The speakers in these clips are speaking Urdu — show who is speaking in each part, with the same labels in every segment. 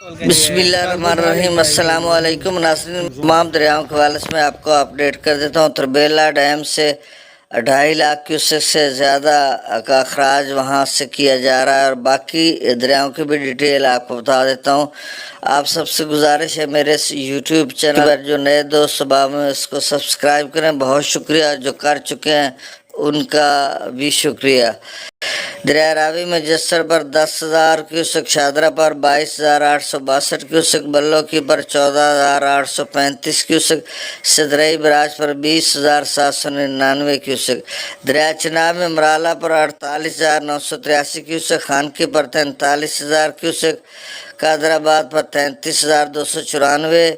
Speaker 1: بسم اللہ الرحمن الرحیم۔ السلام علیکم ناظرین، تمام دریاؤں کے حوالے سے میں آپ کو اپڈیٹ کر دیتا ہوں۔ تربیلا ڈیم سے 2.5 لاکھ کیوسک سے زیادہ کا اخراج وہاں سے کیا جا رہا ہے، اور باقی دریاؤں کی بھی ڈیٹیل آپ کو بتا دیتا ہوں۔ آپ سب سے گزارش ہے میرے یوٹیوب چینل پر جو نئے دوست صبح میں اس کو سبسکرائب کریں، بہت شکریہ۔ جو کر چکے ہیں ان کا بھی شکریہ۔ دریا راوی میں جسر پر 10,000 کیوسک، شادرہ پر 22,862 کیوسک، بلوکی پر 14,835 کیوسک، سدرئی براج پر 20,799 کیوسک، دریا چناب میں مرالہ پر 48,983 کیوسک، خانکی پر 43,000 کیوسک، قادر آباد پر 33,294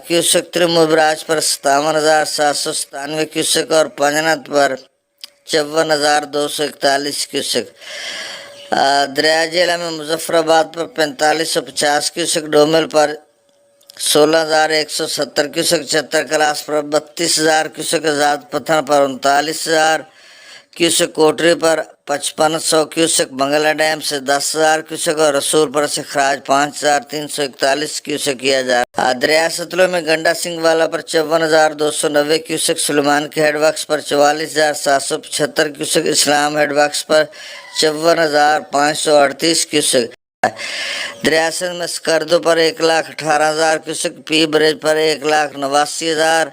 Speaker 1: کیوسک، ترمو براج پر 57,797 کیوسک اور پنجنت پر 54,241 کیوسک، دریا جیلہ میں مظفر آباد پر 4550 کیوسک، ڈومل پر 16,170 کیوسک، چتر کلاس پر 32,000 کیوسک، آزاد پتھن پر 39,000 کیوسک، کوٹری پر 5500 کیوسک، منگلہ ڈیم سے 10,000 کیوسک اور رسول پر سے اخراج 5,341 کیوسک کیا جا رہا ہے۔ دریا ستلو میں گنڈا سنگھ والا پر 54,290 کیوسک، سلیمان کے ہیڈ ورکس پر 44,775 کیوسک، اسلام ہیڈ ورکس پر 54,538 کیوسک، دریا سندھ میں سکردو پر 1,18,000 کیوسک، پی برج پر 1,89,000،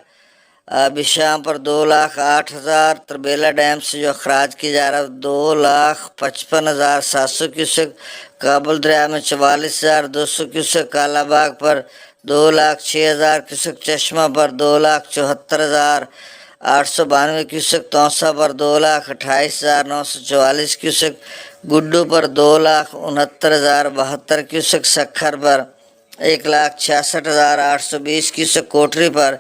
Speaker 1: بشام پر 2,08,000، تربیلا ڈیم سے جو اخراج کی جا رہا ہے 2,55,700 کیوسک، کابل دریا میں 44,200 کیوسک، کالا باغ پر 2,06,000 کیوسک، چشمہ پر 2,74,892 کیوسک، توسا پر 2,28,944 کیوسک، گڈو پر 2,69,072 کیوسک، سکھر پر 1,66,820 کیوسک، کوٹری پر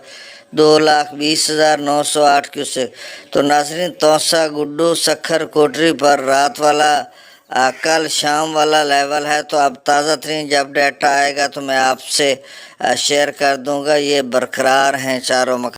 Speaker 1: 2,20,908 کیوسک۔ تو ناظرین، توسا، گڈو، سکھر، کوٹری پر رات والا کل شام والا لیول ہے، تو اب تازہ ترین جب ڈیٹا آئے گا تو میں آپ سے شیئر کر دوں گا۔ یہ برقرار ہیں چاروں مقام۔